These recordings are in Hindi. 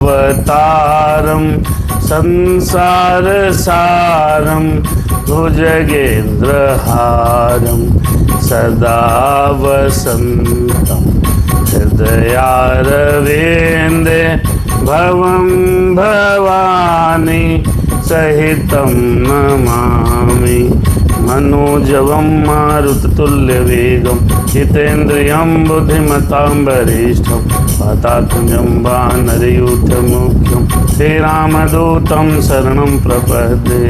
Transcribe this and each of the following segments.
अवतारम संसारसारम भुजगेन्द्रहारम सदा वसन्तं हृदयारविन्दे भवं भवानी सहितं नमामि। मनोजवं मारुततुल्यवेगं जितेन्द्रियं बुद्धिमतां वरिष्ठं वातात्मजं वानरयूथमुख्यं श्रीरामदूतं शरणं प्रपद्ये।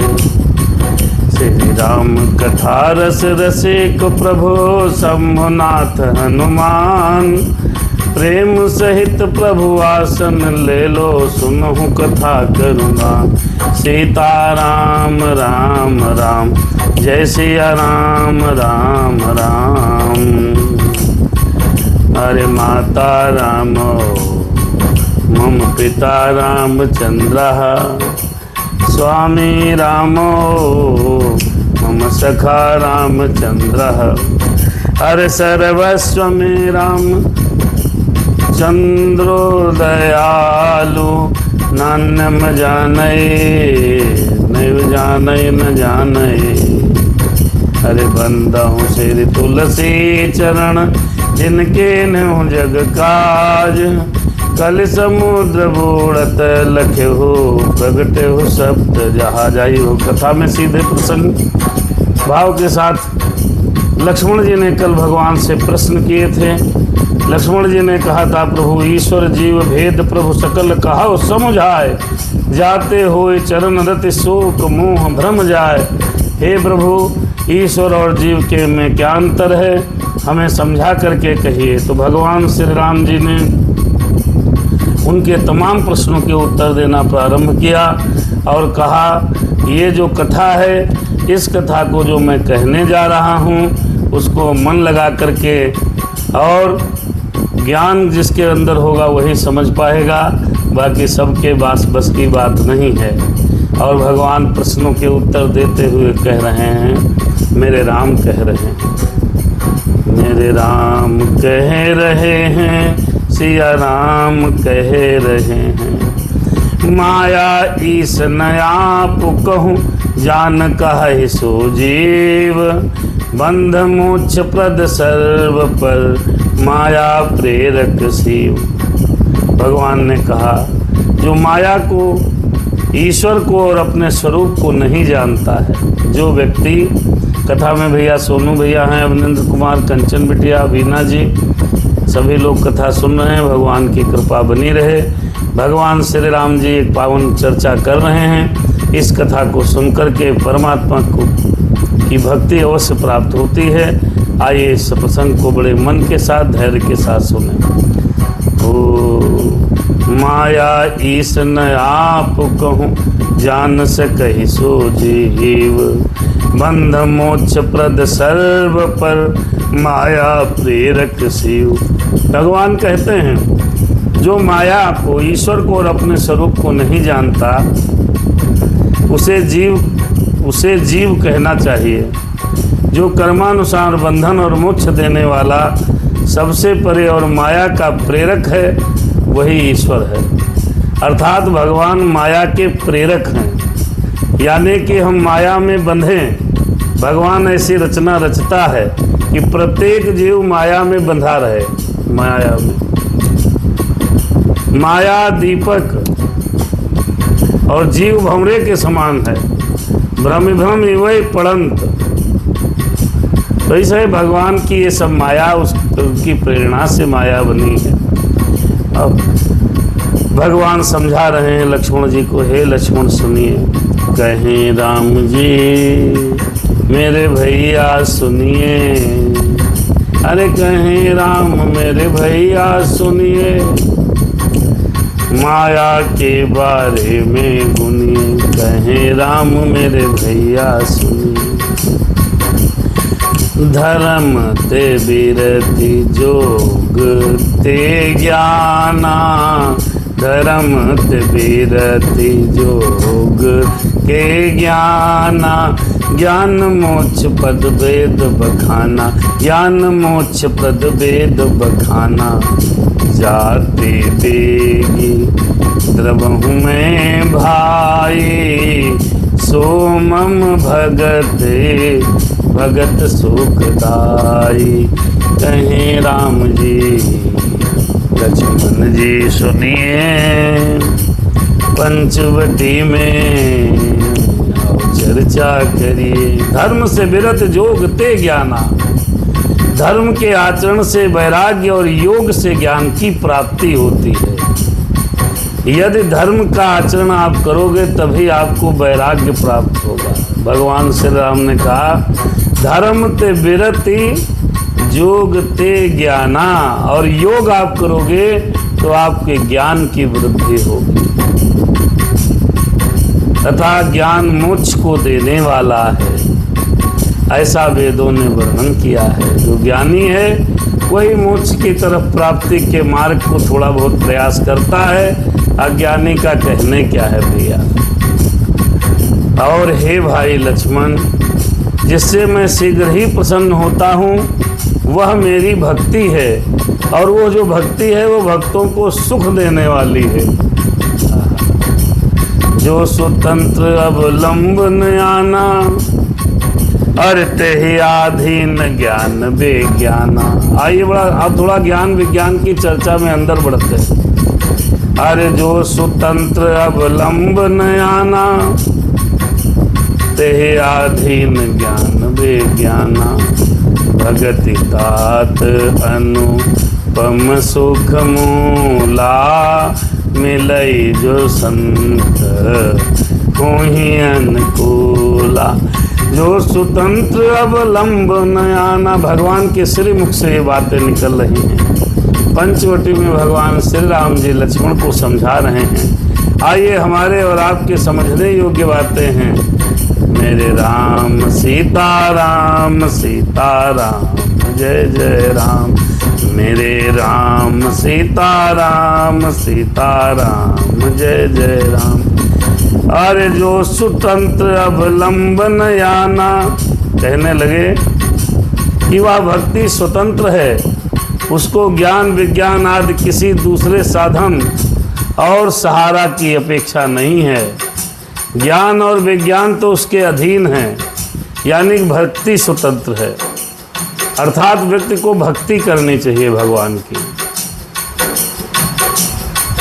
श्री राम कथा रस रसिक प्रभो शंभुनाथ हनुमान प्रेम सहित प्रभु आसन ले लो सुनहु कथा करुणा। सीता राम राम राम जय सिया राम राम राम। अरे माता रामो मम पिता रामचंद्रः स्वामी रामो मम सखा रामचंद्रः। अरे सर्वस्व मे राम चंद्रो दयालु नान्यम जानय नैव जानय न जानय। अरे बंदहु श्री तुलसी चरण जिनके नेहु जग काज। कल समुद्र बूढ़त लखे हो प्रगटे हो शब्द जहाँ जाई हो। कथा में सीधे प्रसंग भाव के साथ लक्ष्मण जी ने कल भगवान से प्रश्न किए थे। लक्ष्मण जी ने कहा था प्रभु ईश्वर जीव भेद प्रभु सकल कहा समझाए। जाते हुए चरण रति शोक मोह भ्रम जाए। हे प्रभु ईश्वर और जीव के में क्या अंतर है हमें समझा करके कहिए। तो भगवान श्री राम जी ने उनके तमाम प्रश्नों के उत्तर देना प्रारंभ किया और कहा ये जो कथा है इस कथा को जो मैं कहने जा रहा हूँ उसको मन लगा करके और ज्ञान जिसके अंदर होगा वही समझ पाएगा। बाकी सबके बस की बात नहीं है। और भगवान प्रश्नों के उत्तर देते हुए कह रहे हैं मेरे राम कह रहे हैं मेरे राम कह रहे हैं सिया राम कह रहे हैं। माया ईस नयाप कहूँ जान कहे सो जीव। बंध मोक्ष प्रद सर्व पर माया प्रेरक शिव। भगवान ने कहा जो माया को ईश्वर को और अपने स्वरूप को नहीं जानता है जो व्यक्ति। कथा में भैया सोनू भैया हैं अभिनंदन कुमार कंचन बिटिया वीना जी सभी लोग कथा सुन रहे हैं। भगवान की कृपा बनी रहे। भगवान श्री राम जी एक पावन चर्चा कर रहे हैं। इस कथा को सुनकर के परमात्मा को की भक्ति अवश्य प्राप्त होती है। आइए इस प्रसंग को बड़े मन के साथ धैर्य के साथ सुने। ओ माया ईस न आप कहूँ जान सकहि सो जीव। बंध मोक्ष प्रद सर्व पर माया प्रेरक शिव। भगवान कहते हैं जो माया को ईश्वर को और अपने स्वरूप को नहीं जानता उसे जीव कहना चाहिए। जो कर्मानुसार बंधन और मोक्ष देने वाला सबसे परे और माया का प्रेरक है वही ईश्वर है। अर्थात भगवान माया के प्रेरक हैं यानी कि हम माया में बंधें। भगवान ऐसी रचना रचता है कि प्रत्येक जीव माया में बंधा रहे। माया में माया दीपक और जीव भंवरे के समान है। भ्रम भ्रम इवै पड़ंत। तो ऐसे भगवान की ये सब माया उसकी प्रेरणा से माया बनी है। अब भगवान समझा रहे हैं लक्ष्मण जी को। हे लक्ष्मण सुनिए कहें राम जी मेरे भैया सुनिए। अरे कहें राम मेरे भैया सुनिए। माया के बारे में गुनिए। कहें राम मेरे भैया सुनिए। धर्म ते बिरति जोग ते ज्ञाना। धर्म ते बिरति जोग के ज्ञाना। ज्ञान मोक्ष पद वेद बखाना। ज्ञान मोक्ष पद वेद बखाना। जाते बेगी द्रवहु मैं भाई, सोमम भगत भगत सुखदाई। कहें राम जी लक्ष्मण जी सुनिए, पंचवटी में चर्चा करिए। धर्म से विरत जोग ते ज्ञाना, धर्म के आचरण से वैराग्य और योग से ज्ञान की प्राप्ति होती है। यदि धर्म का आचरण आप करोगे तभी आपको वैराग्य प्राप्त होगा। भगवान श्री राम ने कहा धर्म ते विरति जोग ते ज्ञाना, और योग आप करोगे तो आपके ज्ञान की वृद्धि होगी तथा ज्ञान मोक्ष को देने वाला है, ऐसा वेदों ने वर्णन किया है। जो ज्ञानी है वही मोक्ष की तरफ प्राप्ति के मार्ग को थोड़ा बहुत प्रयास करता है, अज्ञानी का कहने क्या है भैया। और हे भाई लक्ष्मण, जिससे मैं शीघ्र ही प्रसन्न होता हूँ वह मेरी भक्ति है, और वो जो भक्ति है वो भक्तों को सुख देने वाली है। जो स्वतंत्र अवलंबन आना, अर्ते ही आधीन ज्ञान विज्ञाना। आइए बड़ा अब थोड़ा ज्ञान विज्ञान की चर्चा में अंदर बढ़ते हैं। अरे जो स्वतंत्र अवलंबन आना, ते आधीन ज्ञान विज्ञाना। भगति तात अनुपम सुख मूला, मिलई जो संत होहि अनुकूला। जो स्वतंत्र अवलंबन आना, भगवान के श्रीमुख से ये बातें निकल रही हैं। पंचवटी में भगवान श्री राम जी लक्ष्मण को समझा रहे हैं। आइए हमारे और आपके समझने योग्य बातें हैं। मेरे राम सीताराम जय जय राम। मेरे राम सीताराम जय जय राम। अरे जो स्वतंत्र अवलंबन आना, कहने लगे कि वह भक्ति स्वतंत्र है, उसको ज्ञान विज्ञान आदि किसी दूसरे साधन और सहारा की अपेक्षा नहीं है। ज्ञान और विज्ञान तो उसके अधीन है, यानी भक्ति स्वतंत्र है। अर्थात व्यक्ति को भक्ति करनी चाहिए भगवान की।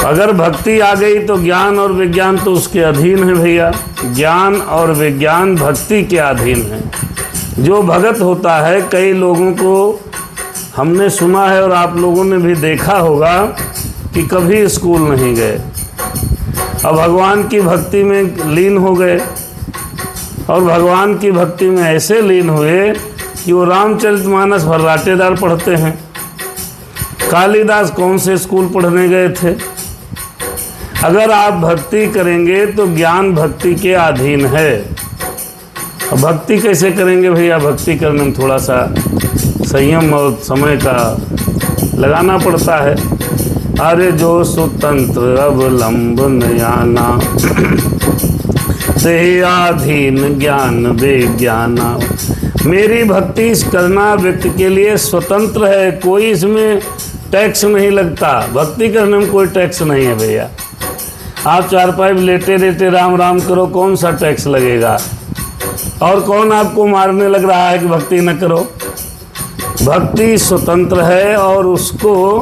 अगर भक्ति आ गई तो ज्ञान और विज्ञान तो उसके अधीन है भैया। ज्ञान और विज्ञान भक्ति के अधीन है। जो भगत होता है, कई लोगों को हमने सुना है और आप लोगों ने भी देखा होगा कि कभी स्कूल नहीं गए और भगवान की भक्ति में लीन हो गए, और भगवान की भक्ति में ऐसे लीन हुए कि वो रामचरितमानस भर्राटेदार पढ़ते हैं। कालिदास कौन से स्कूल पढ़ने गए थे। अगर आप भक्ति करेंगे तो ज्ञान भक्ति के अधीन है। अब भक्ति कैसे करेंगे भैया। भक्ति करने में थोड़ा सा संयम और समय का लगाना पड़ता है। अरे जो स्वतंत्र अवलंबन आना, ते अधीन ज्ञान विज्ञाना। मेरी भक्ति करना व्यक्ति के लिए स्वतंत्र है, कोई इसमें टैक्स नहीं लगता। भक्ति करने में कोई टैक्स नहीं है भैया। आप चारपाई लेटे लेटे राम राम करो, कौन सा टैक्स लगेगा। और कौन आपको मारने लग रहा है कि भक्ति न करो। भक्ति स्वतंत्र है और उसको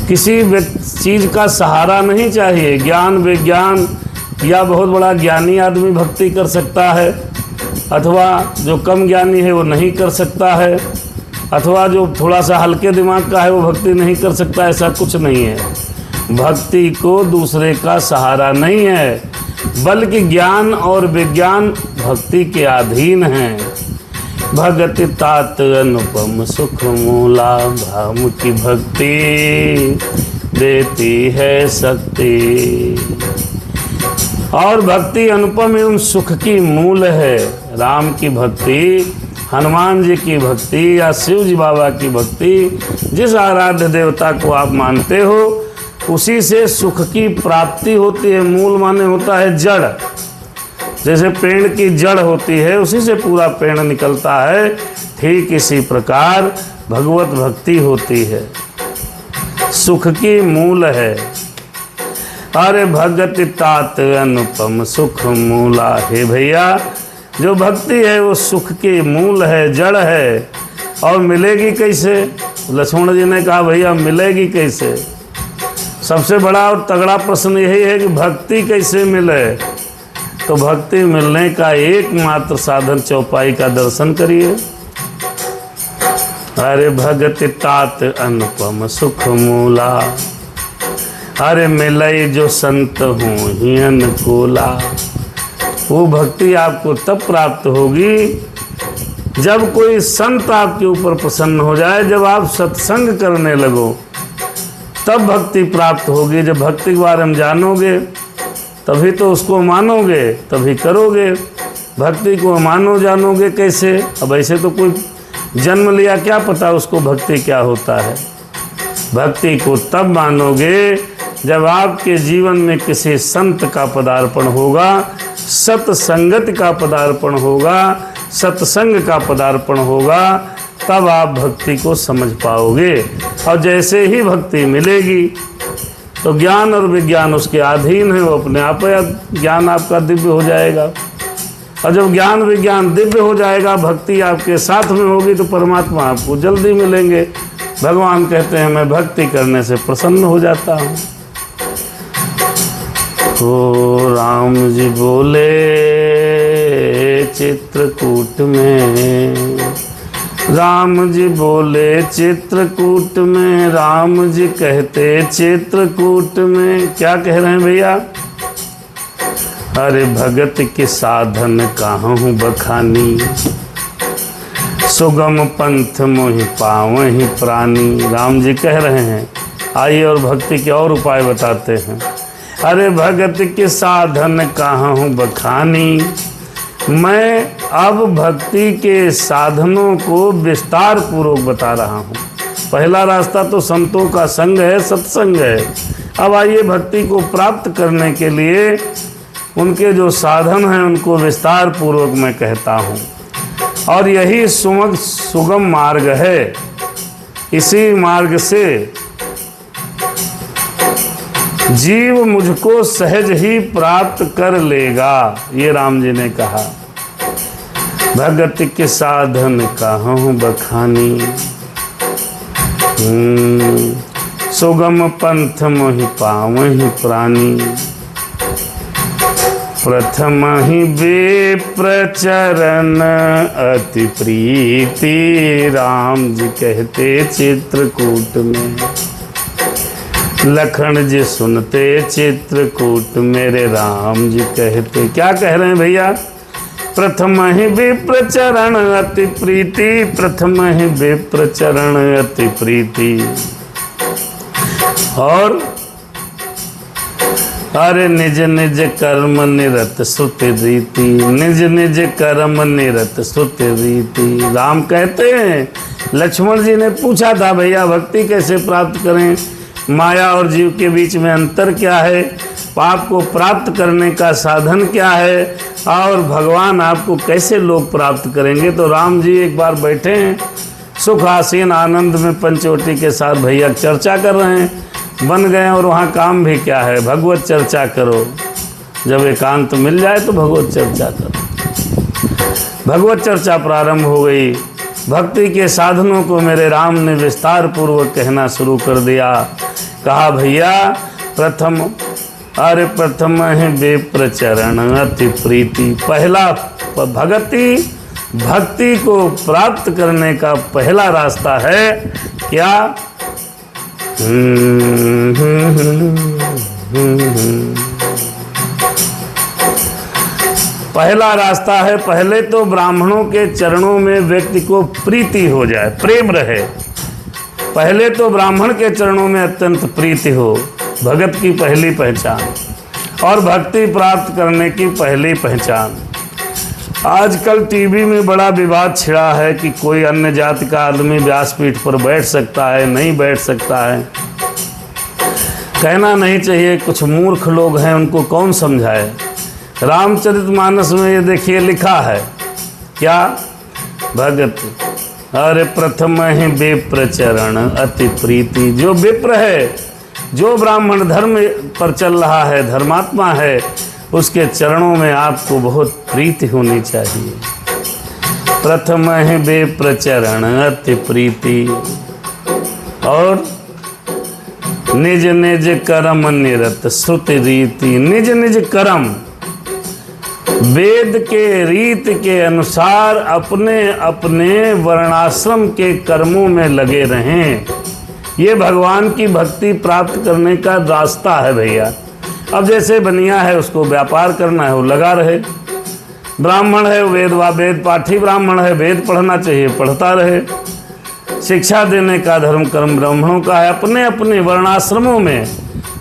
किसी चीज़ का सहारा नहीं चाहिए। ज्ञान विज्ञान या बहुत बड़ा ज्ञानी आदमी भक्ति कर सकता है, अथवा जो कम ज्ञानी है वो नहीं कर सकता है, अथवा जो थोड़ा सा हल्के दिमाग का है वो भक्ति नहीं कर सकता। ऐसा कुछ नहीं है। भक्ति को दूसरे का सहारा नहीं है, बल्कि ज्ञान और विज्ञान भक्ति के अधीन हैं। भगति तात अनुपम सुख मूला, भाव की भक्ति देती है शक्ति। और भक्ति अनुपम एवं सुख की मूल है। राम की भक्ति, हनुमान जी की भक्ति या शिव जी बाबा की भक्ति, जिस आराध्य देवता को आप मानते हो उसी से सुख की प्राप्ति होती है। मूल माने होता है जड़। जैसे पेड़ की जड़ होती है उसी से पूरा पेड़ निकलता है, ठीक इसी प्रकार भगवत भक्ति होती है, सुख की मूल है। अरे भगति तात अनुपम सुख मूला। हे भैया, जो भक्ति है वो सुख के मूल है, जड़ है। और मिलेगी कैसे? लक्ष्मण जी ने कहा भैया मिलेगी कैसे? सबसे बड़ा और तगड़ा प्रश्न यही है कि भक्ति कैसे मिले। तो भक्ति मिलने का एकमात्र साधन चौपाई का दर्शन करिए। अरे भगति तात अनुपम सुख मूला, अरे मिलई जो संत हूँ ही अनुकूला। वो भक्ति आपको तब प्राप्त होगी जब कोई संत आपके ऊपर प्रसन्न हो जाए, जब आप सत्संग करने लगो, तब भक्ति प्राप्त होगी। जब भक्ति के बारे में जानोगे तभी तो उसको मानोगे, तभी करोगे। भक्ति को मानो जानोगे कैसे? अब ऐसे तो कोई जन्म लिया, क्या पता उसको भक्ति क्या होता है। भक्ति को तब मानोगे जब आपके जीवन में किसी संत का पदार्पण होगा, सत्संगत का पदार्पण होगा, सत्संग का पदार्पण होगा, तब आप भक्ति को समझ पाओगे। और जैसे ही भक्ति मिलेगी तो ज्ञान और विज्ञान उसके अधीन है, वो अपने आप ज्ञान आपका दिव्य हो जाएगा। और जब ज्ञान विज्ञान दिव्य हो जाएगा, भक्ति आपके साथ में होगी, तो परमात्मा आपको जल्दी मिलेंगे। भगवान कहते हैं मैं भक्ति करने से प्रसन्न हो जाता हूँ। तो राम जी बोले चित्रकूट में, राम जी बोले चित्रकूट में, राम जी कहते चित्रकूट में। क्या कह रहे हैं भैया? अरे भगत के साधन काहूँ बखानी, सुगम पंथ मोहि पावहि प्राणी। राम जी कह रहे हैं, आइए और भक्ति के और उपाय बताते हैं। अरे भगत के साधन काहूँ बखानी, मैं अब भक्ति के साधनों को विस्तार पूर्वक बता रहा हूँ। पहला रास्ता तो संतों का संग है, सत्संग है। अब आइए भक्ति को प्राप्त करने के लिए उनके जो साधन हैं उनको विस्तार पूर्वक मैं कहता हूँ। और यही सुगम मार्ग है। इसी मार्ग से जीव मुझको सहज ही प्राप्त कर लेगा, ये राम जी ने कहा। भगत के साधन काहूँ बखानी, सुगम पंथ मोहि पावहि प्राणी। प्रथम ही विप्र चरण अति प्रीति, राम जी कहते चित्रकूट में। लखन जी सुनते चित्रकूट मेरे, राम जी कहते। क्या कह रहे हैं भैया? प्रथम ही विप्र चरण अति प्रीति, प्रथम ही विप्र चरण अति प्रीति। और अरे निज निज कर्म निरत श्रुति रीति, निज निज कर्म निरत श्रुति रीति। राम कहते हैं, लक्ष्मण जी ने पूछा था भैया भक्ति कैसे प्राप्त करें, माया और जीव के बीच में अंतर क्या है, पाप को प्राप्त करने का साधन क्या है, और भगवान आपको कैसे लोग प्राप्त करेंगे। तो राम जी एक बार बैठे हैं सुख आसीन आनंद में पंचवटी के साथ भैया चर्चा कर रहे हैं, बन गए। और वहाँ काम भी क्या है, भगवत चर्चा करो। जब एकांत मिल जाए तो भगवत चर्चा करो। भगवत चर्चा प्रारंभ हो गई। भक्ति के साधनों को मेरे राम ने विस्तार पूर्वक कहना शुरू कर दिया। कहा भैया प्रथम है विप्र चरण अति प्रीति। पहला भक्ति को प्राप्त करने का पहला रास्ता है क्या? पहला रास्ता है, पहले तो ब्राह्मणों के चरणों में व्यक्ति को प्रीति हो जाए, प्रेम रहे। पहले तो ब्राह्मण के चरणों में अत्यंत प्रीति हो, भगत की पहली पहचान और भक्ति प्राप्त करने की पहली पहचान। आजकल टीवी में बड़ा विवाद छिड़ा है कि कोई अन्य जाति का आदमी व्यासपीठ पर बैठ सकता है, नहीं बैठ सकता है। कहना नहीं चाहिए, कुछ मूर्ख लोग हैं, उनको कौन समझाए। रामचरितमानस में ये देखिए लिखा है क्या? भगत अरे प्रथम ही विप्र चरण अति प्रीति। जो विप्र है जो ब्राह्मण धर्म पर चल रहा है, धर्मात्मा है, उसके चरणों में आपको बहुत प्रीति होनी चाहिए। प्रथम है बे प्रचरण अति प्रीति, और निज निज कर्म निरत श्रुति रीति। निज निज कर्म वेद के रीत के अनुसार अपने अपने वर्णाश्रम के कर्मों में लगे रहें। ये भगवान की भक्ति प्राप्त करने का रास्ता है भैया। अब जैसे बनिया है, उसको व्यापार करना है, वो लगा रहे। ब्राह्मण है, वेद पाठी ब्राह्मण है, वेद पढ़ना चाहिए, पढ़ता रहे। शिक्षा देने का धर्म कर्म ब्राह्मणों का है। अपने अपने वर्णाश्रमों में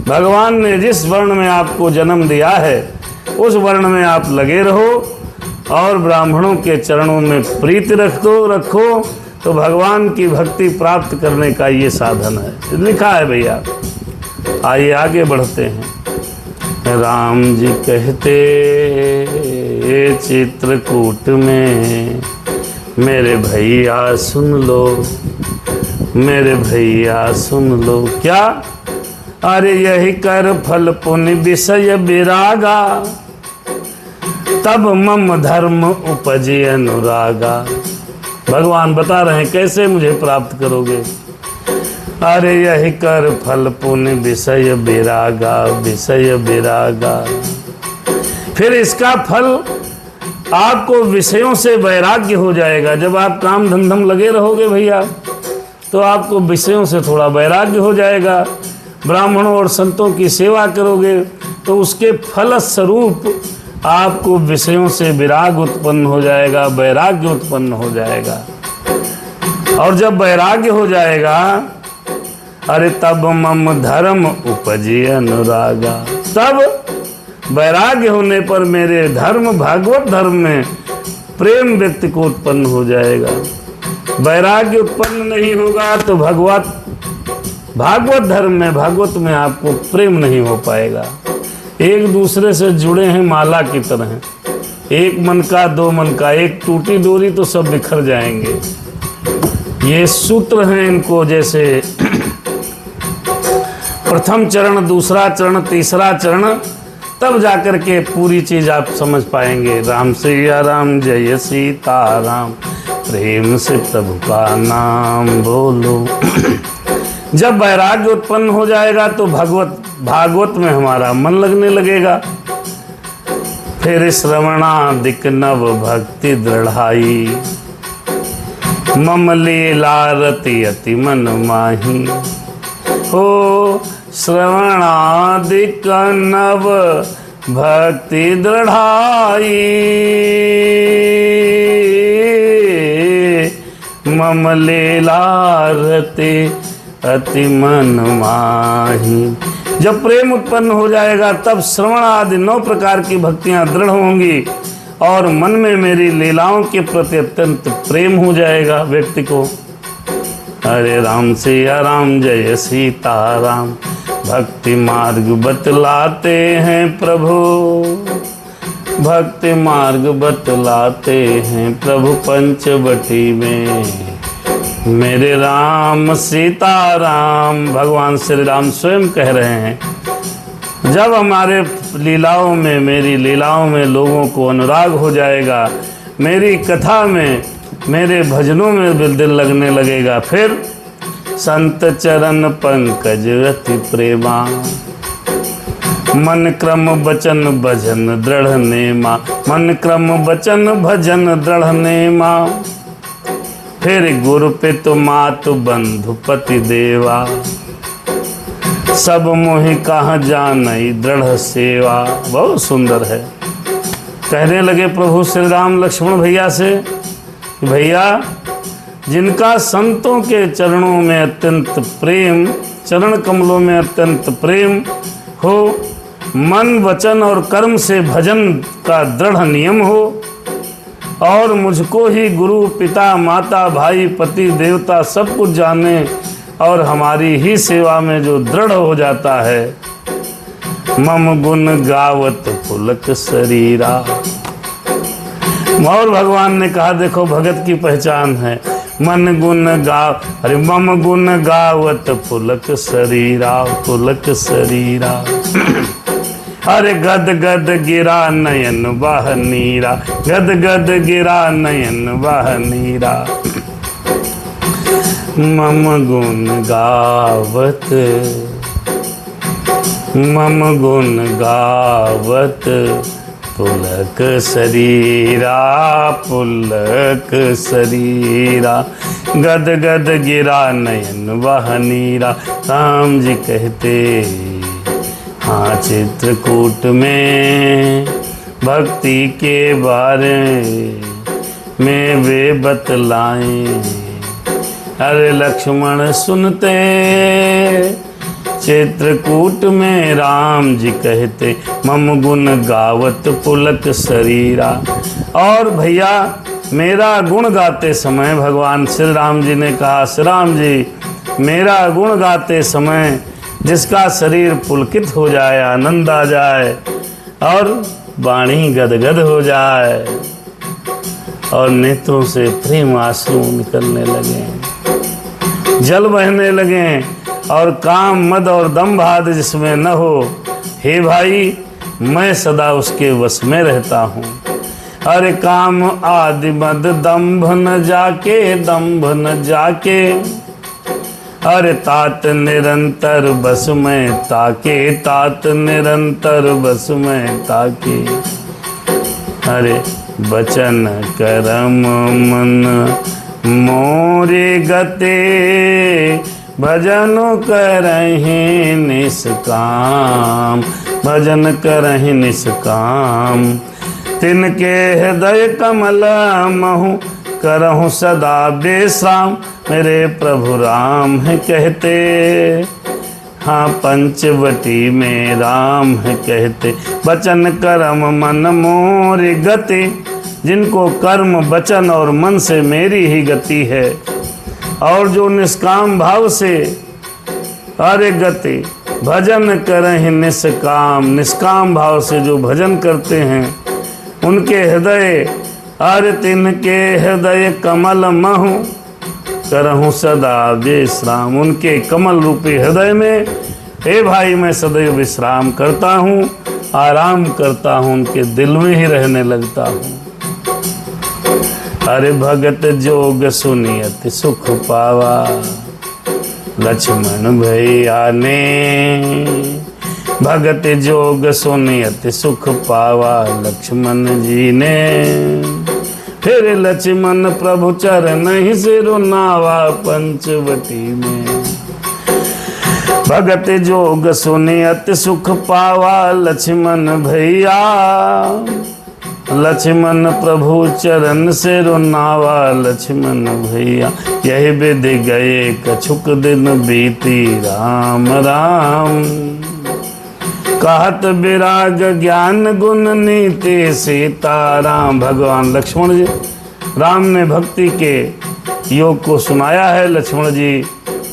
भगवान ने जिस वर्ण में आपको जन्म दिया है, उस वर्ण में आप लगे रहो और ब्राह्मणों के चरणों में प्रीति रखो तो भगवान की भक्ति प्राप्त करने का ये साधन है। लिखा है भैया। आइए आगे बढ़ते हैं। राम जी कहते चित्रकूट में, मेरे भैया सुन लो, मेरे भैया सुन लो। क्या? अरे यही कर फल पुण्य विषय विरागा, तब मम धर्म उपजे अनुरागा। भगवान बता रहे हैं कैसे मुझे प्राप्त करोगे। अरे यही कर फल पुण्य विषय विरागा, विषय विरागा। फिर इसका फल आपको विषयों से वैराग्य हो जाएगा। जब आप काम धंधम लगे रहोगे भैया, तो आपको विषयों से थोड़ा वैराग्य हो जाएगा। ब्राह्मणों और संतों की सेवा करोगे तो उसके फल स्वरूप आपको विषयों से विराग उत्पन्न हो जाएगा, वैराग्य उत्पन्न हो जाएगा। और जब वैराग्य हो जाएगा, अरे तब मम धर्म उपजे अनुरागा। तब वैराग्य होने पर मेरे धर्म, भागवत धर्म में प्रेम व्यक्ति को उत्पन्न हो जाएगा। वैराग्य उत्पन्न नहीं होगा तो भागवत धर्म में, भागवत में आपको प्रेम नहीं हो पाएगा। एक दूसरे से जुड़े हैं माला की तरह, एक मन का दो मन का, एक टूटी डोरी तो सब बिखर जाएंगे। ये सूत्र हैं इनको, जैसे प्रथम चरण, दूसरा चरण, तीसरा चरण, तब जाकर के पूरी चीज आप समझ पाएंगे। राम सिया राम, जय सीता राम, प्रेम से प्रभु का नाम बोलो। जब वैराग्य उत्पन्न हो जाएगा तो भागवत में हमारा मन लगने लगेगा। फिर श्रवणादिक नव भक्ति दृढ़ाई, मम लीला रति अति मन माही। हो श्रवणादिक नव भक्ति दृढ़ाई, मम लीला रति अति मन माही। जब प्रेम उत्पन्न हो जाएगा तब श्रवण आदि 9 प्रकार की भक्तियां दृढ़ होंगी और मन में मेरी लीलाओं के प्रति अत्यंत प्रेम हो जाएगा व्यक्ति को। हरे राम सिया राम, जय सीता राम, भक्ति मार्ग बतलाते हैं प्रभु, भक्ति मार्ग बतलाते हैं प्रभु पंचवटी में। मेरे राम सीता राम, भगवान श्री राम स्वयं कह रहे हैं। जब हमारे लीलाओं में, मेरी लीलाओं में लोगों को अनुराग हो जाएगा, मेरी कथा में, मेरे भजनों में दिल लगने लगेगा, फिर संत चरण पंकज अति प्रेमा, मन क्रम वचन भजन दृढ़ नेमा, मन क्रम वचन भजन दृढ़ नेमा। फिर गुरु पितु मातु बंधु पति देवा, सब मोहि कहाँ जानई दृढ़ सेवा। बहुत सुंदर है। कहने लगे प्रभु श्री राम लक्ष्मण भैया से, भैया जिनका संतों के चरणों में अत्यंत प्रेम, चरण कमलों में अत्यंत प्रेम हो, मन वचन और कर्म से भजन का दृढ़ नियम हो, और मुझको ही गुरु पिता माता भाई पति देवता सब कुछ जाने और हमारी ही सेवा में जो दृढ़ हो जाता है, मम गुण गावत पुलक शरीरा। और भगवान ने कहा, देखो भगत की पहचान है, मन गुण गाव, अरे मम गुण गावत पुलक शरीरा, पुलक शरीरा। अरे गद गद गिरा नयन बह नीरा, गद गद गिरा नयन बह नीरा। मम गुण गावत, मम गुण गावत पुलक शरीरा, पुलक शरीरा। गद गद गिरा नयन बह नीरा। राम जी कहते हाँ चित्रकूट में भक्ति के बारे में वे बतलाएं। अरे लक्ष्मण सुनते चित्रकूट में राम जी कहते मम गुण गावत पुलक शरीरा। और भैया मेरा गुण गाते समय भगवान श्री राम जी ने कहा, श्री राम जी मेरा गुण गाते समय जिसका शरीर पुलकित हो जाए, आनंद आ जाए और वाणी गदगद हो जाए और नेत्रों से प्रेम आंसू निकलने लगे, जल बहने लगे और काम मद और दम्भ आदि जिसमें न हो, हे भाई मैं सदा उसके वश में रहता हूँ। अरे काम आदि मद दम्भ न जाके, दम्भ न जाके, अरे तात निरंतर बस में ताके, तात निरंतर बस में ताके। अरे बचन करम मन मोरे गते, भजन करहि निष्काम, भजन करहि निष्काम। तिनके हृदय कमल महु करहु सदा बेश्राम। मेरे प्रभु राम है कहते, हाँ पंचवटी में राम है कहते। वचन कर्म मन मोरी गति, जिनको कर्म वचन और मन से मेरी ही गति है और जो निष्काम भाव से, अरे गति भजन करहि निष्काम, निष्काम भाव से जो भजन करते हैं उनके हृदय, अरे तिनके हृदय कमल महु करहूँ सदा विश्राम। उनके कमल रूपी हृदय में हे भाई मैं सदैव विश्राम करता हूँ, आराम करता हूँ, उनके दिल में ही रहने लगता हूँ। अरे भगत जोग सुनियत सुख पावा, लक्ष्मण भैया ने भगत जोग सुनियत सुख पावा, लक्ष्मण जी ने। फिर लक्ष्मण प्रभु चरण ही सिर नावा पंचवटी में। भगत जोग सुनियत सुख पावा, लक्ष्मण भैया, लक्ष्मण प्रभु चरण से रुनावा, लक्ष्मण भैया। यही विधि गए कछुक दिन बीती, राम राम कहत विराग ज्ञान गुण नीति सीताराम। भगवान लक्ष्मण जी, राम ने भक्ति के योग को सुनाया है, लक्ष्मण जी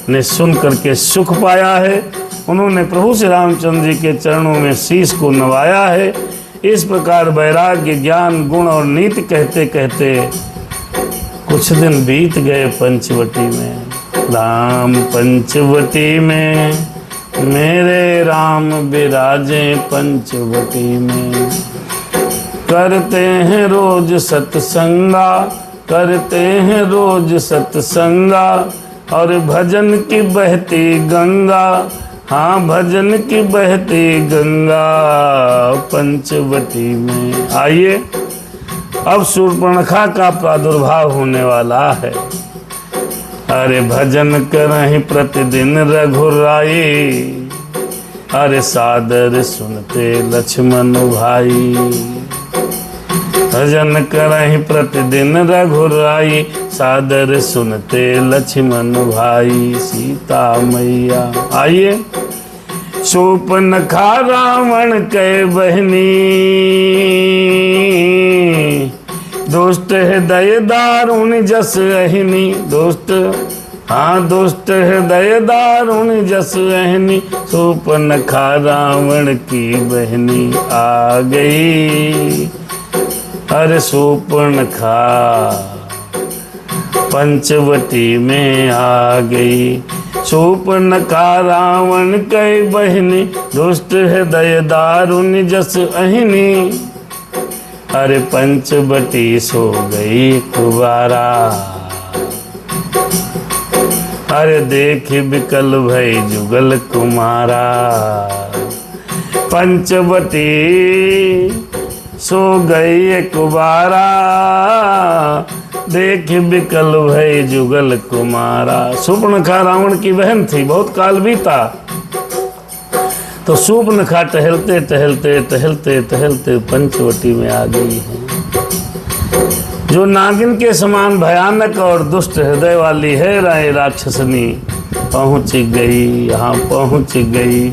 ने सुन करके सुख पाया है। उन्होंने प्रभु श्री रामचंद्र जी के चरणों में शीश को नवाया है। इस प्रकार वैराग्य ज्ञान गुण और नीति कहते कहते कुछ दिन बीत गए पंचवटी में। राम पंचवटी में, मेरे राम विराजे पंचवटी में। करते हैं रोज सत्संगा, करते हैं रोज सत्संगा, और भजन की बहती गंगा, हाँ भजन की बहती गंगा पंचवटी में। आइए अब शूर्पणखा का प्रादुर्भाव होने वाला है। अरे भजन करहि प्रतिदिन रघुराई, अरे सादर सुनते लक्ष्मण भाई। भजन करहि प्रतिदिन रघुराई, सादर सुनते लक्ष्मण भाई। सीता मैया, आइए शूर्पणखा रावण के बहनी, दुष्ट हृदय दारुण जस अहिनी। दुष्ट, हाँ दुष्ट हृदय दारुण जस अहिनी, शूर्पणखा रावण की बहनी आ गई। अरे शूर्पणखा पंचवटी में आ गई। शूर्पणखा रावण कई बहिनी, दुष्ट हृदय दारुण जस अहिनी। अरे पंचवटी सो गई कुवारा, अरे देख बिकल भई जुगल कुमारा। पंचवटी सो गई कुवारा, देख बिकल भई जुगल कुमारा। शूर्पणखा रावण की बहन थी। बहुत काल बीता तो शूर्पणखा टहलते टहलते टहलते टहलते पंचवटी में आ गई है। जो नागिन के समान भयानक और दुष्ट हृदय वाली है राय राक्षसनी, पहुंच गई, यहाँ पहुंच गई।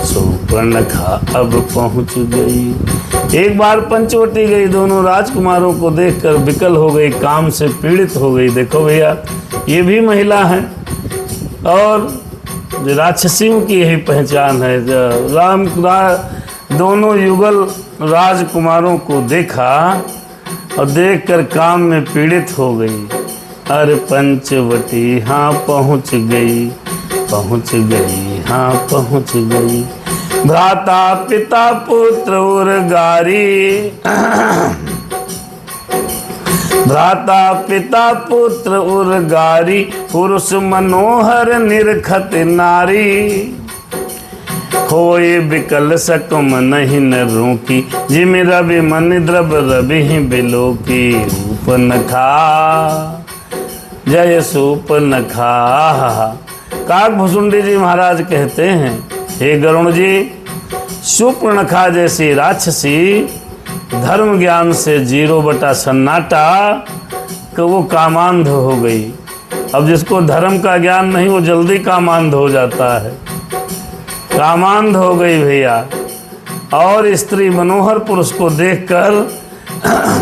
शूर्पणखा अब पहुंच गई। एक बार पंचवटी गई, दोनों राजकुमारों को देखकर विकल हो गई, काम से पीड़ित हो गई। देखो भैया, ये भी महिला है और राक्षसियों की यही पहचान है। दोनों युगल राजकुमारों को देखा और देखकर काम में पीड़ित हो गई। अरे पंचवटी हाँ पहुंच गई, पहुंच गई, हाँ पहुंच गई। भ्राता पिता पुत्र उर्गारी, भ्राता पिता पुत्र उर्गारी, पुरुष मनोहर निरखत नारी। होए बिकल सकम नहीं नरों की, जिम रवि मन द्रव रवि बिलोकी। शूर्पणखा जय शूर्पणखा। काकभुसुंडी जी महाराज कहते हैं, हे गरुण जी, शूर्पणखा जैसी राक्षसी धर्म ज्ञान से 0 सन्नाटा कि वो कामांध हो गई। अब जिसको धर्म का ज्ञान नहीं वो जल्दी कामांध हो जाता है। कामांध हो गई भैया। और स्त्री मनोहर पुरुष को देखकर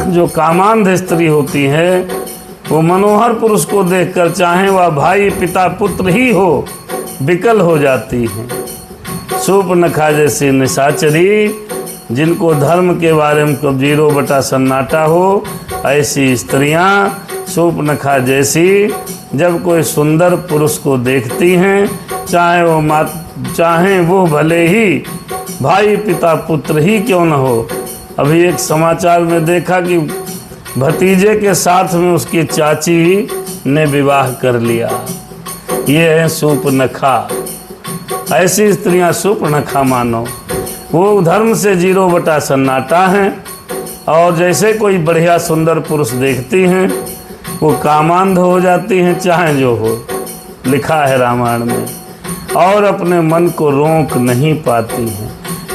जो कामांध स्त्री होती है वो मनोहर पुरुष को देखकर चाहे वह भाई पिता पुत्र ही हो विकल हो जाती है। शूर्पणखा जैसी निशाचरी जिनको धर्म के बारे में 0 सन्नाटा हो, ऐसी स्त्रियां शूर्पणखा जैसी जब कोई सुंदर पुरुष को देखती हैं, चाहे वो भले ही भाई पिता पुत्र ही क्यों न हो। अभी एक समाचार में देखा कि भतीजे के साथ में उसकी चाची ने विवाह कर लिया। ये है शूर्पणखा। ऐसी स्त्रियां शूर्पणखा मानो। वो धर्म से 0 सन्नाटा हैं और जैसे कोई बढ़िया सुंदर पुरुष देखती हैं वो कामांध हो जाती हैं, चाहे जो हो। लिखा है रामायण में। और अपने मन को रोक नहीं पाती हैं।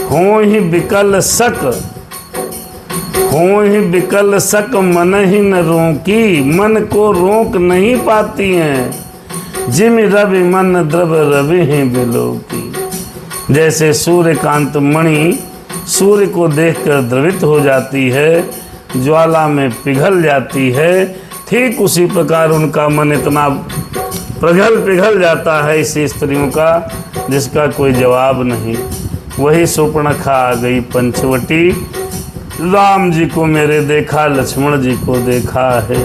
हो ही बिकल सक, हो ही बिकल सक मन ही न रोकी, मन को रोक नहीं पाती हैं। जिम रवि मन द्रव रवि ही बिलोकी। जैसे सूर्यकांत मणि सूर्य को देखकर द्रवित हो जाती है, ज्वाला में पिघल जाती है, ठीक उसी प्रकार उनका मन इतना पिघल जाता है इसी स्त्रियों का जिसका कोई जवाब नहीं। वही शूर्पणखा आ गई पंचवटी। राम जी को मेरे देखा, लक्ष्मण जी को देखा है,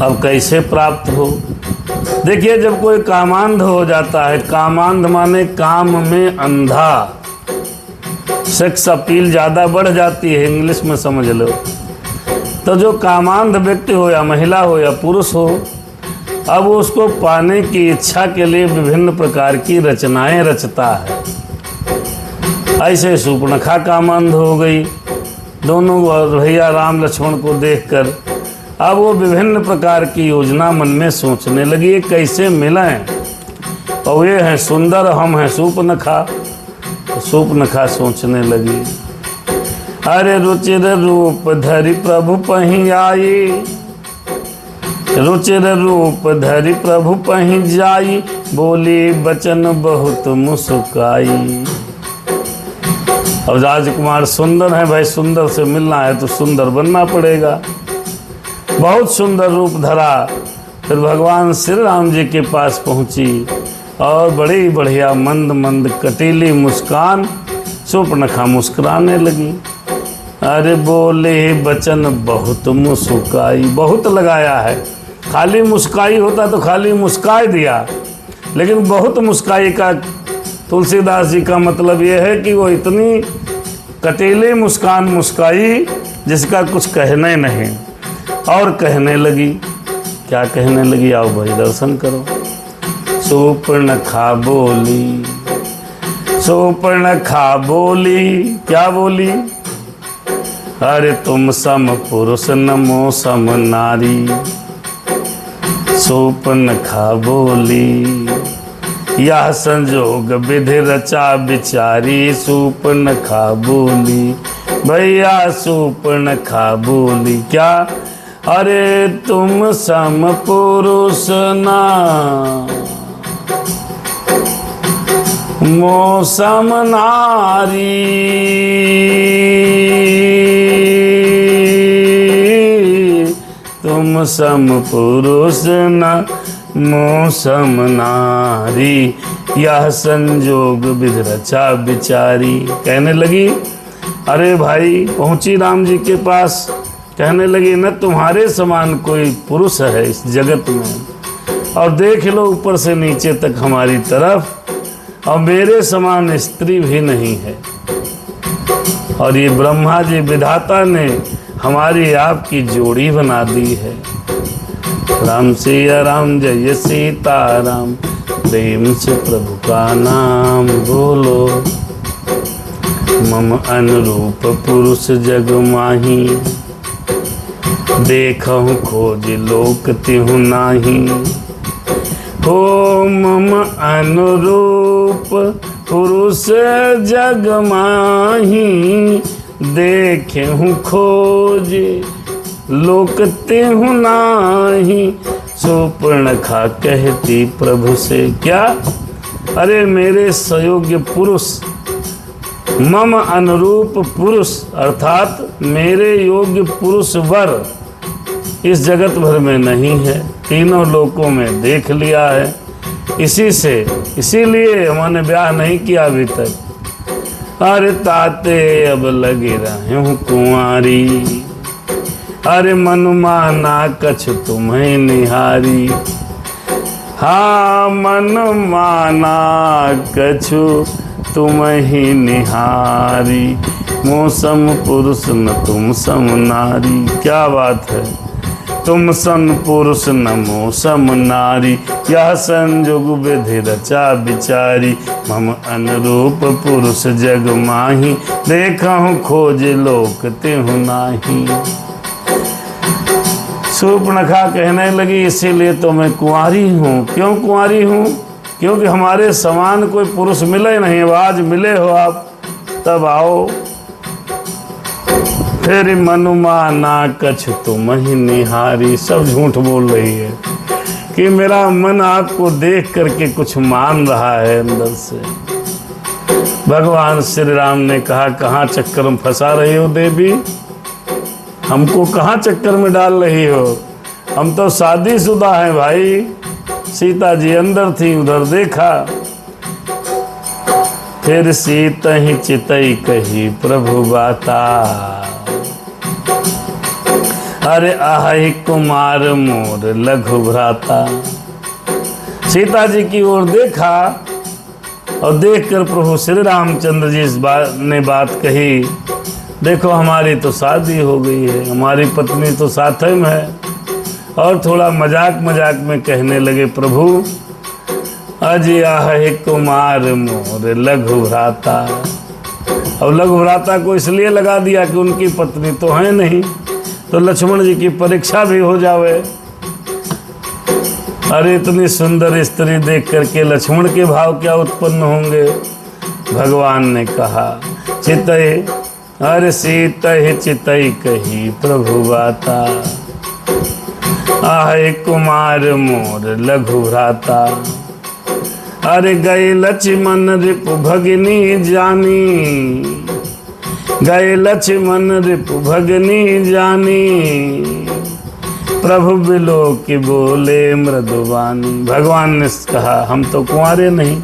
अब कैसे प्राप्त हो। देखिए, जब कोई कामांध हो जाता है, कामांध माने काम में अंधा, सेक्स अपील ज़्यादा बढ़ जाती है, इंग्लिश में समझ लो। तो जो कामांध व्यक्ति हो या महिला हो या पुरुष हो, अब वो उसको पाने की इच्छा के लिए विभिन्न प्रकार की रचनाएं रचता है। ऐसे शूर्पणखा कामांध हो गई। दोनों भैया राम लक्ष्मण को देखकर अब वो विभिन्न प्रकार की योजना मन में सोचने लगी, ये कैसे मिलें। और ये हैं सुंदर, हम हैं शूर्पणखा। तो शूर्पणखा सोचने लगी, अरे रुचिर रूप धरि प्रभु पहीं आई, रुचिर रूप धरि प्रभु पहीं जाई, बोली बचन बहुत मुस्काई। अब राजकुमार सुंदर है भाई, सुंदर से मिलना है तो सुंदर बनना पड़ेगा। बहुत सुंदर रूप धरा। फिर भगवान श्री राम जी के पास पहुंची और बड़ी बढ़िया मंद मंद कटीली मुस्कान, शूर्पणखा मुस्कुराने लगी। अरे बोले बचन बहुत मुस्काई, बहुत लगाया है। खाली मुस्काई होता तो खाली मुस्काई दिया, लेकिन बहुत मुस्काई का तुलसीदास जी का मतलब ये है कि वो इतनी कटीली मुस्कान मुस्काई जिसका कुछ कहने नहीं। और कहने लगी, क्या कहने लगी? आओ भाई दर्शन करो। सूर्पणखा बोली, सूर्पणखा बोली, क्या बोली? अरे तुम सम पुरुष नमो सम नारी। सूर्पणखा बोली, यह संजोग विधि रचा बिचारी। सूर्पणखा बोली, भैया सूर्पणखा बोली, क्या? अरे तुम सम पुरुष ना मो सम नारी। तुम सम पुरुष न मो सम नारी। यह संजोग विधि रचा बिचारी। कहने लगी, अरे भाई पहुंची राम जी के पास, कहने लगी न तुम्हारे समान कोई पुरुष है इस जगत में, और देख लो ऊपर से नीचे तक हमारी तरफ, और मेरे समान स्त्री भी नहीं है। और ये ब्रह्मा जी विधाता ने हमारी आपकी जोड़ी बना दी है। राम सिया राम जय सीता राम, प्रेम से प्रभु का नाम बोलो। मम अनुरूप पुरुष जग माही, देखहु खोज लोक तिहु नाही। हो मम अनुरूप पुरुष जग माही, देखहु खोज लोक तिहु नाही। सूर्पणखा कहती प्रभु से, क्या? अरे मेरे सयोग्य पुरुष, मम अनुरूप पुरुष अर्थात मेरे योग्य पुरुष वर इस जगत भर में नहीं है, तीनों लोकों में देख लिया है। इसीलिए हमने ब्याह नहीं किया अभी तक। अरे ताते अब लगे रहे हूँ कुंवारी। अरे मन माना कछु तुम्हें निहारी। हाँ मन माना कछु तुम्हें निहारी। मौसम पुरुष न तुम सम नारी। क्या बात है, तुम सन पुरुष न मौसम नारी। यह संजोग विधि रचा बिचारी। मम अनुरूप पुरुष जग माही, देखहु खोज लोक तिहु नाही। सूर्पणखा कहने लगी, इसीलिए तो मैं कुंवारी हूँ। क्यों कुंवारी हूँ? क्योंकि हमारे समान कोई पुरुष मिले नहीं। आज मिले हो आप, तब आओ। फिर मनुमाना कछु तुम ही निहारी। सब झूठ बोल रही है कि मेरा मन आपको देख करके कुछ मान रहा है अंदर से। भगवान श्री राम ने कहा, कहाँ चक्कर में फंसा रही हो देवी? हमको कहाँ चक्कर में डाल रही हो? हम तो शादीशुदा हैं भाई। सीता जी अंदर थी, उधर देखा। फिर सीता ही चितई कही प्रभु बाता। अरे आहि कुमार मोर लघु भ्राता। सीता जी की ओर देखा और देखकर प्रभु श्री रामचंद्र जी ने बात कही, देखो हमारी तो शादी हो गई है, हमारी पत्नी तो साथ में है। और थोड़ा मजाक मजाक में कहने लगे, प्रभु अजी आहि कुमार मोर लघु भ्राता। अब लघु भ्राता को इसलिए लगा दिया कि उनकी पत्नी तो है नहीं, तो लक्ष्मण जी की परीक्षा भी हो जावे। अरे इतनी सुंदर स्त्री देख करके लक्ष्मण के भाव क्या उत्पन्न होंगे। भगवान ने कहा, चितई अरे सीतहि चितई कही प्रभु बाता। आहि कुमार मोर लघु भ्राता। अरे गए लक्ष्मण रिपु भगिनी जानी। गए लक्ष्मण रिपु भगिनी जानी। प्रभु बिलो की बोले मृदुवानी। भगवान ने कहा, हम तो कुंवारे नहीं,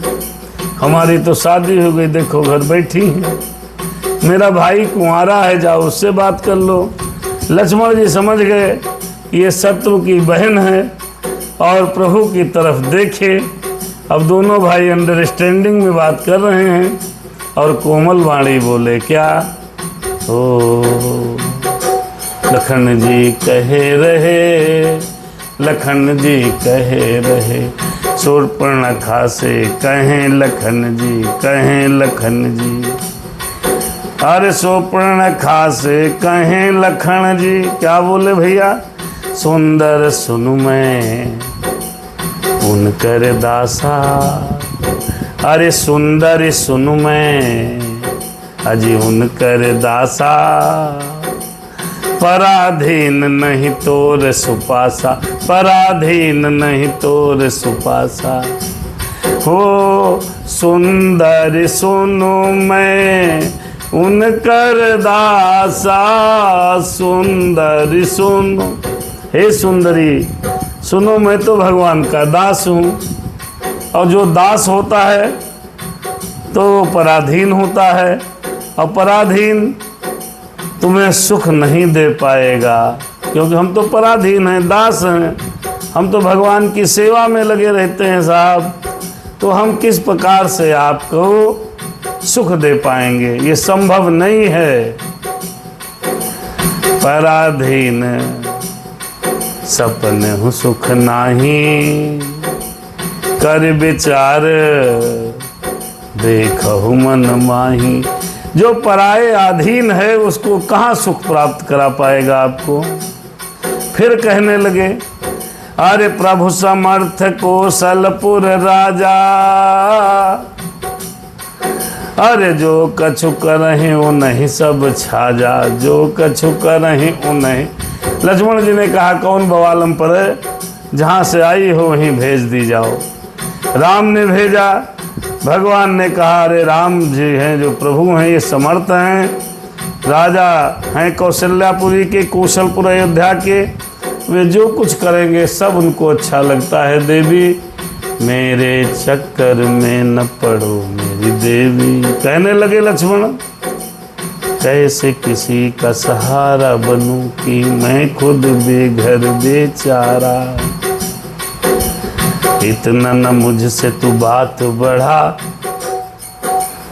हमारी तो शादी हो गई, देखो घर बैठी हैं। मेरा भाई कुंवारा है, जाओ उससे बात कर लो। लक्ष्मण जी समझ गए ये शत्रु की बहन है और प्रभु की तरफ देखे। अब दोनों भाई अंडरस्टैंडिंग में बात कर रहे हैं और कोमल वाणी बोले क्या, ओ लखन जी कहे रहे, लखन जी कहे रहे, शूर्पणखा से कहें लखन जी, कहें लखन जी। अरे शूर्पणखा से कहें लखन जी, क्या बोले भैया, सुंदर सुनु मैं उनकर दासा। अरे सुंदर सुनु मैं अजी उनकर दासा, पराधीन नहीं तोर सुपासा, पराधीन नहीं तोर सुपासा। हो सुंदर सुनु मैं उनकर दासा, सुंदरी सुनो, हे सुंदरी सुनो, मैं तो भगवान का दास हूँ। और जो दास होता है तो वो पराधीन होता है, और पराधीन तुम्हें सुख नहीं दे पाएगा, क्योंकि हम तो पराधीन हैं, दास हैं। हम तो भगवान की सेवा में लगे रहते हैं साहब, तो हम किस प्रकार से आपको सुख दे पाएंगे, ये संभव नहीं है। पराधीन सपने हूँ सुख नाही, कर विचार देखहु मन माही। जो पराये अधीन है उसको कहाँ सुख प्राप्त करा पाएगा आपको। फिर कहने लगे, अरे प्रभु समर्थ कौशलपुर राजा, अरे जो कछु करहीं वो नहीं सब छाजा, जो कछु करहीं वो नहीं। लक्ष्मण जी ने कहा कौन बवालम पर है, जहाँ से आई हो वहीं भेज दी जाओ। राम ने भेजा, भगवान ने कहा अरे राम जी हैं जो प्रभु हैं, ये समर्थ हैं, राजा हैं कौशल्यापुरी के, कौशलपुर अयोध्या के, वे जो कुछ करेंगे सब उनको अच्छा लगता है। देवी मेरे चक्कर में न पड़ो मेरी देवी। कहने लगे लक्ष्मण, कैसे किसी का सहारा बनूं कि मैं खुद बेघर बेचारा। इतना न मुझसे तू बात बढ़ा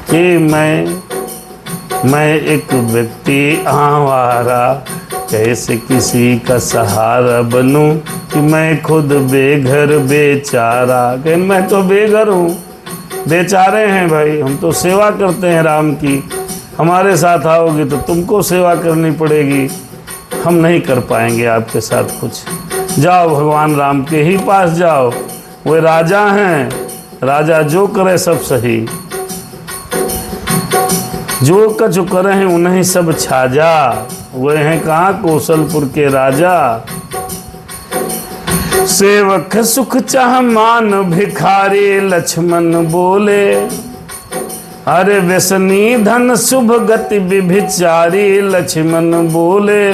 कि मैं एक व्यक्ति आवारा। कैसे किसी का सहारा बनूं कि मैं खुद बेघर बेचारा। कि मैं तो बेघर हूँ, बेचारे हैं भाई, हम तो सेवा करते हैं राम की। हमारे साथ आओगी तो तुमको सेवा करनी पड़ेगी, हम नहीं कर पाएंगे आपके साथ कुछ। जाओ भगवान राम के ही पास जाओ, वे राजा हैं, राजा जो करे सब सही। जो कछु करे हैं उन्हें सब छाजा, वे हैं कहाँ कौशलपुर के राजा। सेवक सुख चाह मान भिखारी, लक्ष्मण बोले अरे व्यसनी धन शुभ गति विभिचारी। लक्ष्मण बोले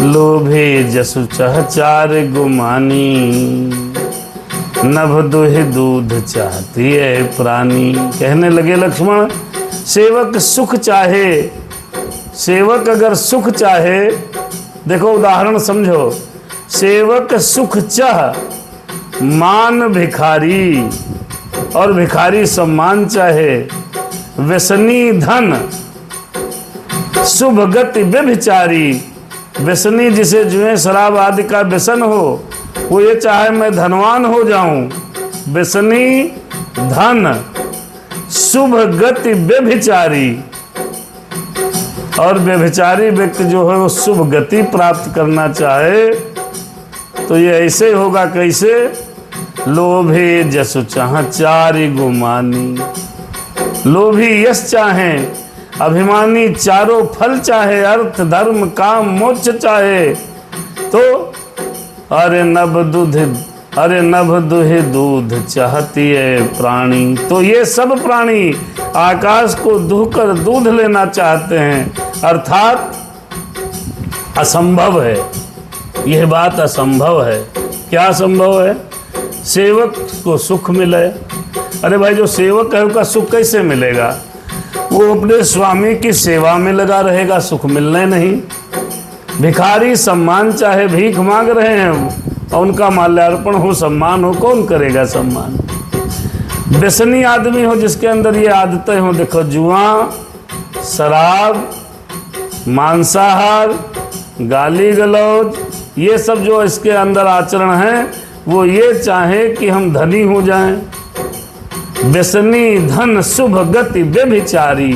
लोभे जसु चाह चार गुमानी, नभ दुहि दूध चाहती है प्राणी। कहने लगे लक्ष्मण, सेवक सुख चाहे, सेवक अगर सुख चाहे, देखो उदाहरण समझो, सेवक सुख चाह मान भिखारी, और भिखारी सम्मान चाहे। व्यसनी धन शुभ गति व्यभिचारी, व्यसनी जिसे जो है शराब आदि का व्यसन हो, वो ये चाहे मैं धनवान हो जाऊं। व्यसनी धन शुभ गति व्यभिचारी, और व्यभिचारी व्यक्ति जो है वो शुभ गति प्राप्त करना चाहे तो ये ऐसे होगा। कैसे? लोभे जसु चाह चारि गुमानी। लोभी यश चाहे, अभिमानी चारों फल चाहे, अर्थ धर्म काम मोक्ष चाहे, तो अरे नभ दुहे दूध चाहती है प्राणी। तो ये सब प्राणी आकाश को दुहकर दूध लेना चाहते हैं, अर्थात असंभव है, यह बात असंभव है। क्या संभव है? सेवक को सुख मिले। अरे भाई जो सेवक है उसका सुख कैसे मिलेगा? वो अपने स्वामी की सेवा में लगा रहेगा, सुख मिलने नहीं। भिखारी सम्मान चाहे भीख मांग रहे हैं और उनका माल्यार्पण हो, सम्मान हो, कौन करेगा सम्मान? व्यसनी आदमी हो जिसके अंदर ये आदतें हो, देखो जुआ, शराब, मांसाहार, गाली गलौज, ये सब जो इसके अंदर आचरण है, वो ये चाहे कि हम धनी हो जाएं। व्यसनी, धन, शुभ गति, व्यभिचारी।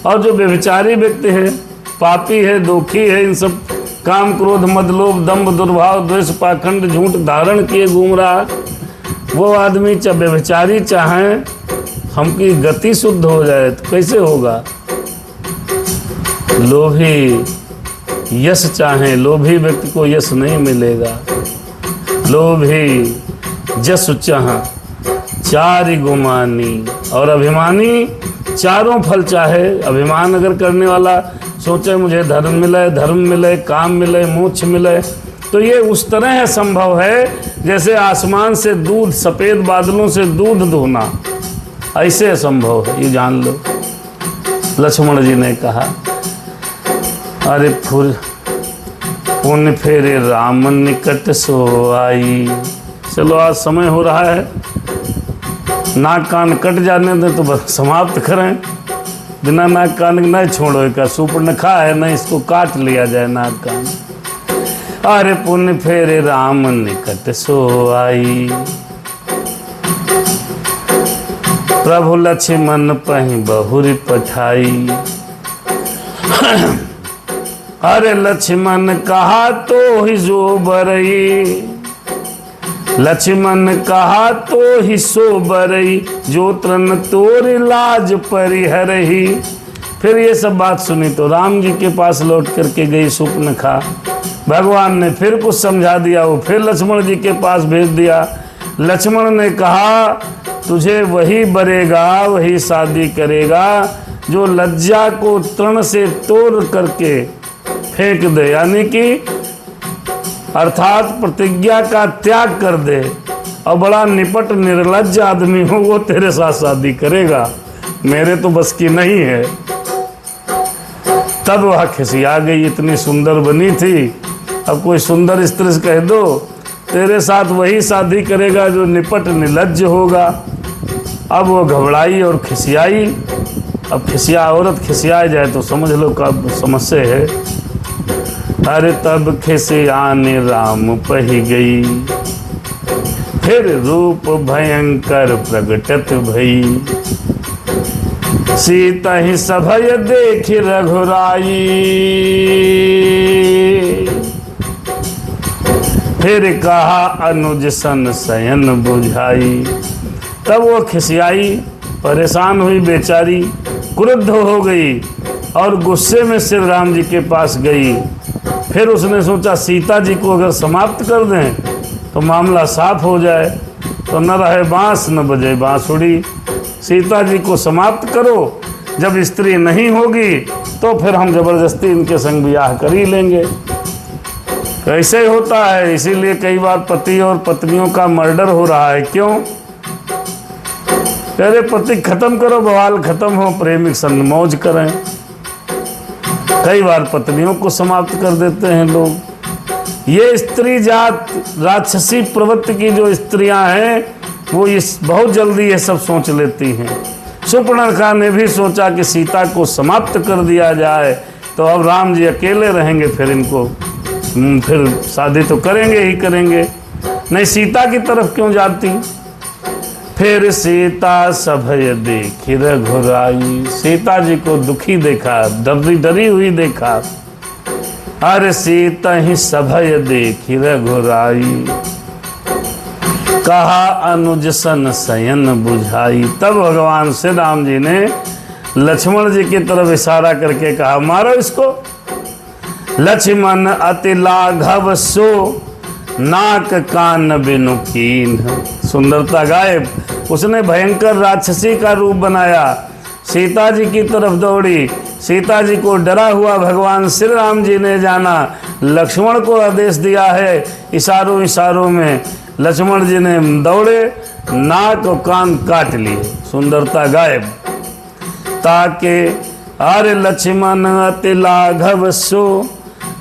और जो व्यभिचारी व्यक्ति है, पापी है, दोखी है, इन सब काम, क्रोध, मद, लोभ, दंभ, दुर्भाव, द्वेष, पाखंड, झूठ धारण किए घूम रहा, वो आदमी चाहे व्यभिचारी चाहे हमकी गति शुद्ध हो जाए तो कैसे होगा? लोभी यश चाहे, लोभी व्यक्ति को यश नहीं मिलेगा। लोभी जस चाह चारि गुमानी, और अभिमानी चारों फल चाहे। अभिमान अगर करने वाला सोचे मुझे धर्म मिले, काम मिले, मोक्ष मिले, तो ये उस तरह है, संभव है जैसे आसमान से दूध, सफ़ेद बादलों से दूध धोना, ऐसे संभव है, ये जान लो। लक्ष्मण जी ने कहा, अरे फुल पुण्य फेरे राम निकट सो आई। चलो आज समय हो रहा है, नाक कान कट जाने दे तो बस समाप्त करें। बिना नाक कान नहीं छोड़ो, एक सूर्पणखा है ना, इसको काट लिया जाए नाक कान। अरे पुण्य फेरे राम निकट सो आई, प्रभु लक्ष्मण पहि बहुरी पठाई। अरे लक्ष्मण कहा तो ही जो बरई, लक्ष्मण कहा तो ही सो बरई, जो त्रन तोर लाज परिहरही। फिर ये सब बात सुनी तो राम जी के पास लौट करके गई सूर्पणखा। भगवान ने फिर कुछ समझा दिया, वो फिर लक्ष्मण जी के पास भेज दिया। लक्ष्मण ने कहा, तुझे वही बरेगा, वही शादी करेगा जो लज्जा को तृण से तोड़ करके फेंक दे, यानी कि अर्थात प्रतिज्ञा का त्याग कर दे, और बड़ा निपट निर्लज्ज आदमी हो वो तेरे साथ शादी करेगा, मेरे तो बस की नहीं है। तब वह खिसिया गई, इतनी सुंदर बनी थी, अब कोई सुंदर स्त्री से कह दो तेरे साथ वही शादी करेगा जो निपट निर्लज्ज होगा। अब वो घबराई और खिसियाई। अब औरत खिसिया जाए तो समझ लो कब समस्या है। अरे तब खिसियाने राम पही गई, फिर रूप भयंकर प्रगटत भई। सीता ही सभय देख रघुराई, फिर कहा अनुज सन शयन बुझाई। तब वो खिसियाई, परेशान हुई बेचारी, क्रुद्ध हो गई और गुस्से में श्री राम जी के पास गई। फिर उसने सोचा सीता जी को अगर समाप्त कर दें तो मामला साफ हो जाए, तो न रहे बांस न बजे बांसुरी। सीता जी को समाप्त करो, जब स्त्री नहीं होगी तो फिर हम जबरदस्ती इनके संग ब्याह कर ही लेंगे। ऐसे ही होता है, इसीलिए कई बार पति और पत्नियों का मर्डर हो रहा है। क्यों? अरे पति खत्म करो, बवाल खत्म हो, प्रेमिक संग मौज करें। कई बार पत्नियों को समाप्त कर देते हैं लोग। ये स्त्री जात राक्षसी प्रवृत्ति की जो स्त्रियां हैं वो इस बहुत जल्दी ये सब सोच लेती हैं। सूर्पणखा ने भी सोचा कि सीता को समाप्त कर दिया जाए तो अब राम जी अकेले रहेंगे, फिर इनको फिर शादी तो करेंगे ही करेंगे, नहीं सीता की तरफ क्यों जाती। फिर सीता सभय देखी रघुराई, सीता जी को दुखी देखा, डरी हुई देखा। अरे सीता ही सभय देखी रघुराई, कहा अनुज सन शयन बुझाई। तब भगवान श्री राम जी ने लक्ष्मण जी की तरफ इशारा करके कहा, मारो इसको। लक्ष्मण अति लाघव सो, नाक कान बिनु कीन। सुंदरता गायब, उसने भयंकर राक्षसी का रूप बनाया, सीता जी की तरफ दौड़ी। सीता जी को डरा हुआ भगवान श्री राम जी ने जाना, लक्ष्मण को आदेश दिया है, इशारों में लक्ष्मण जी ने दौड़े, नाक और कान काट लिए। सुंदरता गायब। ताके अरे लक्ष्मण अति लाघव सो,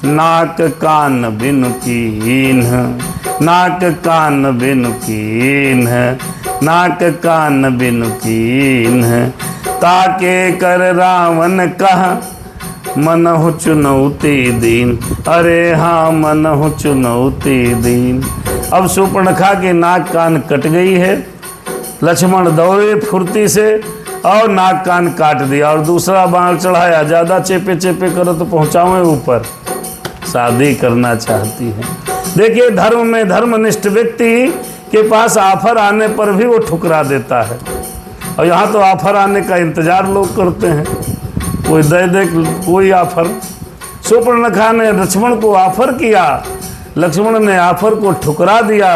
नाक कान बिनु कीन्ह, नाक कान बिनु कीन्ह, नाक कान बिनु कीन्ह। ताके कर रावण कहा मनहु चुनौती दीन, अरे हाँ मनहु चुनौती दीन। अब शूर्पणखा के नाक कान कट गई है, लक्ष्मण दौड़े फुर्ती से और नाक कान काट दिया और दूसरा बाण चढ़ाया, ज़्यादा चेपे चेपे करो तो पहुँचाऊँ ऊपर। शादी करना चाहती है। देखिए धर्म में धर्मनिष्ठ व्यक्ति के पास ऑफर आने पर भी वो ठुकरा देता है, और यहाँ तो ऑफर आने का इंतजार लोग करते हैं, कोई दे दे कोई ऑफर। शूर्पणखा ने लक्ष्मण को ऑफर किया, लक्ष्मण ने ऑफर को ठुकरा दिया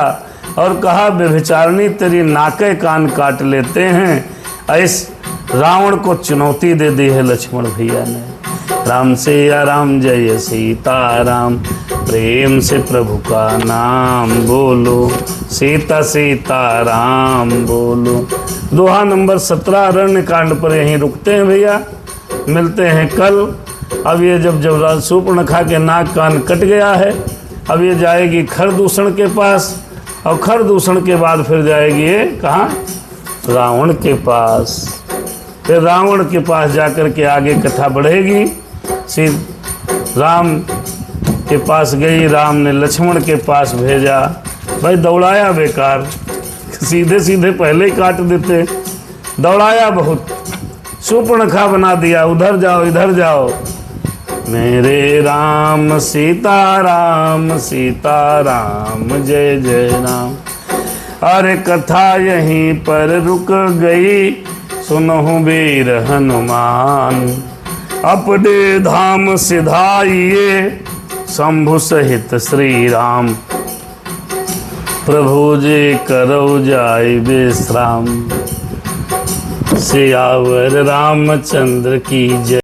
और कहा व्यभिचारिणी तेरी नाके कान काट लेते हैं। इस रावण को चुनौती दे दी है लक्ष्मण भैया ने। राम से या राम जय सीताराम, प्रेम से प्रभु का नाम बोलो, सीता सीताराम बोलो। दोहा नंबर 17 अरण्य कांड पर यहीं रुकते हैं भैया, मिलते हैं कल। अब ये जब शूर्पणखा के नाक कान कट गया है, अब ये जाएगी खरदूषण के पास, और खरदूषण के बाद फिर जाएगी ये कहाँ, रावण के पास। फिर रावण के पास जाकर के आगे कथा बढ़ेगी। राम के पास गई, राम ने लक्ष्मण के पास भेजा, भाई दौड़ाया बेकार, सीधे सीधे पहले ही काट देते, दौड़ाया बहुत, शूर्पणखा बना दिया, उधर जाओ इधर जाओ। मेरे राम सीताराम सीताराम जय जय राम। अरे कथा यहीं पर रुक गई, सुनहु वीर हनुमान, अपने धाम सिधाइए शंभु सहित श्री राम, प्रभु जी करो जाय विश्राम। सियावर रामचंद्र की जय।